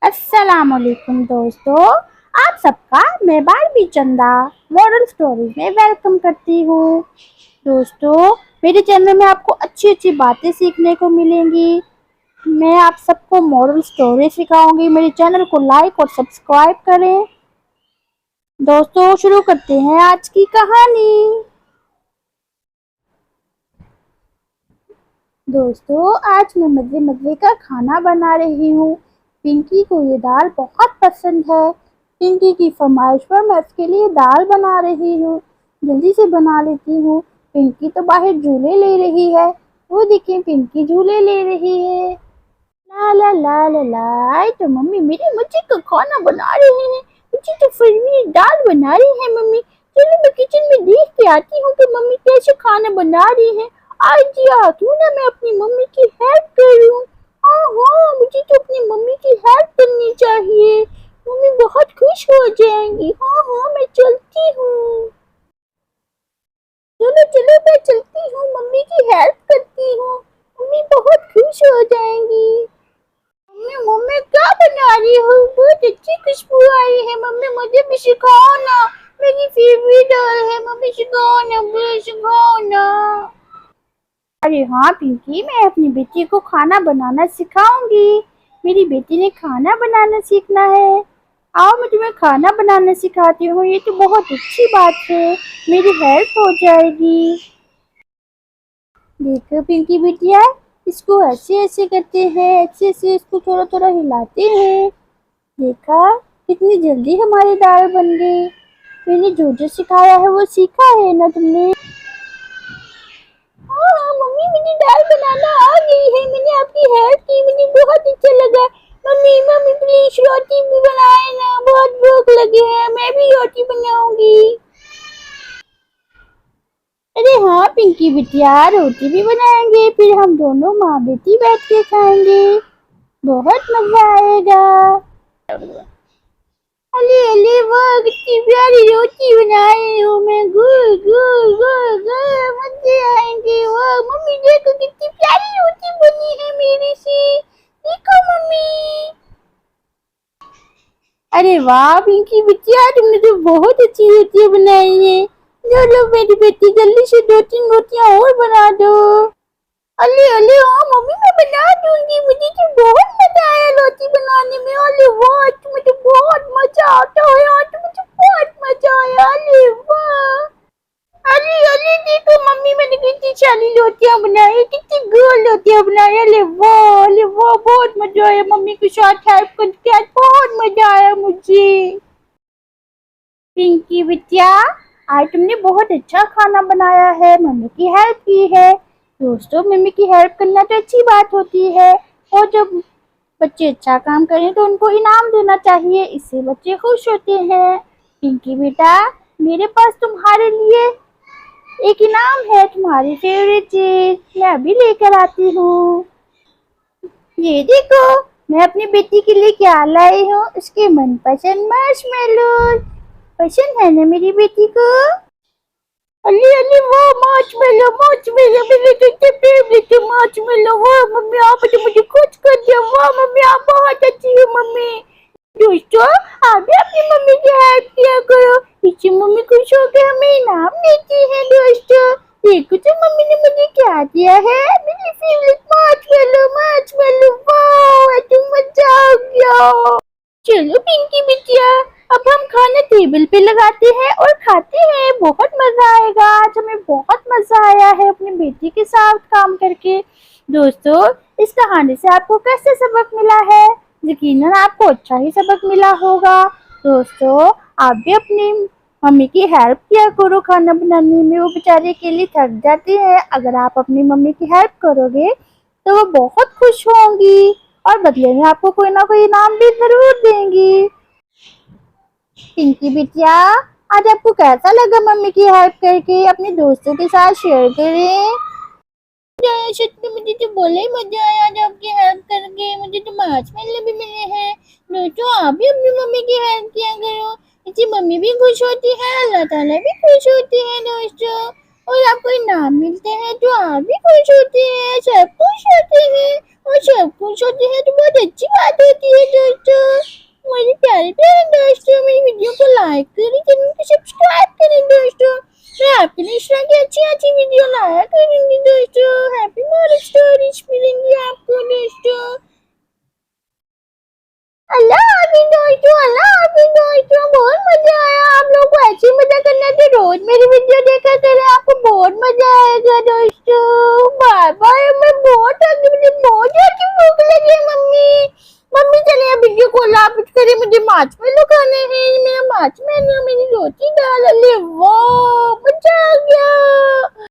अस्सलाम वालेकुम दोस्तों। आप सबका मैं बारबी चंदा मॉडल स्टोरीज में वेलकम करती हूँ। दोस्तों, मेरे चैनल में आपको अच्छी अच्छी बातें सीखने को मिलेंगी। मैं आप सबको मॉडल स्टोरी सिखाऊंगी। मेरे चैनल को लाइक और सब्सक्राइब करें। दोस्तों, शुरू करते हैं आज की कहानी। दोस्तों, आज मैं मजे मजे का खाना बना रही हूँ। पिंकी को ये दाल बहुत पसंद है। पिंकी की फरमाइश पर मैं उसके लिए दाल बना रही हूँ। जल्दी से बना लेती हूँ। पिंकी तो बाहर झूले ले रही है। वो देखिए, पिंकी झूले ले रही है। ला ला ला ला ला, तो मम्मी मेरी मुझे को खाना बना रही है। मुझे तो फिर भी दाल बना रही है मम्मी। चलो मैं किचन में देख के आती हूँ कि मम्मी कैसे खाना बना रही है। आइडिया, क्यों ना मैं अपनी मम्मी की हेल्प करूँ। हाँ हाँ, मुझे तो अपनी मम्मी की हेल्प करनी चाहिए। मम्मी बहुत खुश हो जाएंगी। हाँ हाँ, मैं चलती हूँ। चलो चलो, मैं चलती हूँ, मम्मी की हेल्प करती हूँ। मम्मी बहुत खुश हो जाएंगी। मम्मी मम्मी क्या बना रही हो? बहुत अच्छी खुशबू आ रही है। मम्मी मुझे भी सिखाओ ना। मेरी फेवरेट है। मम्मी सिखाओ ना, मुझे सिखाओ ना। अरे हाँ पिंकी, मैं अपनी बेटी को खाना बनाना सिखाऊंगी। मेरी बेटी ने खाना बनाना सीखना है। आओ, मैं तुम्हें खाना बनाना सिखाती हूँ। ये तो बहुत अच्छी बात है। मेरी हेल्प हो जाएगी। देखो पिंकी बिटिया, इसको ऐसे ऐसे करते हैं, ऐसे ऐसे इसको थोड़ा थोड़ा हिलाते हैं। देखा, कितनी जल्दी हमारी दाल बन गई। मैंने जो जो सिखाया है वो सीखा है ना तुमने? हाँ हाँ मम्मी, मुझे दाल बनाना आ गई है। मैंने आपकी हेल्प की, मुझे बहुत अच्छा लगा। मम्मी मम्मी प्लीज रोटी भी बनाए ना, बहुत भूख लगी है। मैं भी रोटी बनाऊंगी। अरे हाँ पिंकी बिटिया, रोटी भी बनाएंगे, फिर हम दोनों माँ बेटी बैठ के खाएंगे। बहुत मजा आएगा। अरे अरे वाह, कितनी प्यारी रोटी बनाई हूँ मैं। गुल गुल गुल गुल, मजे आएंगे। वाह मम्मी, देखो कितनी प्यारी रोटी बनी है मेरी से। देखो मम्मी। अरे वाह पिंकी बिटिया, तुमने तो बहुत अच्छी रोटियां बनाई है। चलो मेरी बेटी, जल्दी से दो तीन रोटियां और बना दो। अरे अरे हाँ मम्मी, मैं बना दूंगी। मुझे तो बहुत मजा आया रोटी बनाने में। अरे वाह, तुम्हें तो बहुत मजा आता है। हाँ, तुम्हें तो बहुत मजा आया। अरे वाह। अरे अरे देखो मम्मी, मैंने कितनी सारी रोटियां बनाई, कितनी गोल रोटियां बनाई। अरे वाह, बहुत मजा आया। मम्मी के साथ हेल्प करके आज बहुत मजा आया मुझे। पिंकी बिटिया, आज तुमने बहुत अच्छा खाना बनाया है, मम्मी की हेल्प की है। दोस्तों, मम्मी की हेल्प करना तो अच्छी बात होती है। और जब बच्चे अच्छा काम करें तो उनको इनाम देना चाहिए, इससे बच्चे खुश होते हैं। पिंकी बेटा, मेरे पास तुम्हारे लिए एक इनाम है, तुम्हारी फेवरेट चीज मैं अभी लेकर आती हूँ। ये देखो, मैं अपनी बेटी के लिए क्या लाई हूँ, उसके मनपसंद मार्शमेलो। पसंद है ना मेरी बेटी को? अरे अरे वाह, मार्शमेलो मार्शमेलो, मेरे तो इतने फेवरेट है मार्शमेलो। वाह मम्मी, आप तो मुझे खुश कर दिया। वाह मम्मी, आप बहुत अच्छी हो मम्मी। दोस्तों, आप भी अपनी मम्मी की हेल्प किया करो, इससे मम्मी खुश होकर हमें इनाम देती है। दोस्तों, देखो तो मम्मी ने मुझे क्या दिया है, मेरी फेवरेट मार्शमेलो मार्शमेलो। वाह, तुम मजा आ गया। चलो पिंकी बिटिया, अब हम खाना टेबल पे लगाते हैं और खाते हैं। बहुत मजा आएगा। आज हमें बहुत मजा आया है अपनी बेटी के साथ काम करके। दोस्तों, इस कहानी से आपको कैसे सबक मिला है? यकीनन आपको अच्छा ही सबक मिला होगा। दोस्तों, आप भी अपनी मम्मी की हेल्प किया करो खाना बनाने में। वो बेचारे के लिए थक जाते हैं। अगर आप अपनी मम्मी की हेल्प करोगे तो वो बहुत खुश होंगी और बदले में आपको कोई ना कोई इनाम भी जरूर देंगी। पिंकी बिटिया, आज आपको कैसा लगा मम्मी की हेल्प करके? अपने दोस्तों के साथ शेयर करें। सच में मुझे तो बोले ही मजा आया आज आपकी हेल्प करके। मुझे तो मार्शमेलो भी मिले हैं। दोस्तों, आप भी अपनी मम्मी की हेल्प किया करो, इससे मम्मी भी खुश होती है, अल्लाह ताला भी खुश होती है। दोस्तों, और आपको इनाम मिलते हैं तो आप भी खुश होते हैं, सब खुश होते हैं। और सब खुश होते हैं तो बहुत अच्छी बात होती है। दोस्तों, मिलेंगी दोस्तों, हैप्पी मॉरल स्टोरीज मिलेंगी आपको दोस्तों। अल्लाह हाफिज दोस्तों, अल्लाह हाफिज दोस्तों। बहुत मजा आया, आप लोग को ऐसे मजा करना तो रोज मेरी वीडियो देखा करें, आपको बहुत मजा आएगा दोस्तों। बाय बाय, मैं बहुत आगे, मुझे बहुत ज्यादा भूख लगी है मम्मी। मम्मी चले अब वीडियो कॉल आप करें, मुझे मार्शमेलो खाने हैं, मेरा मार्शमेलो, मेरी रोटी दाल, अरे वाह मजा आ गया।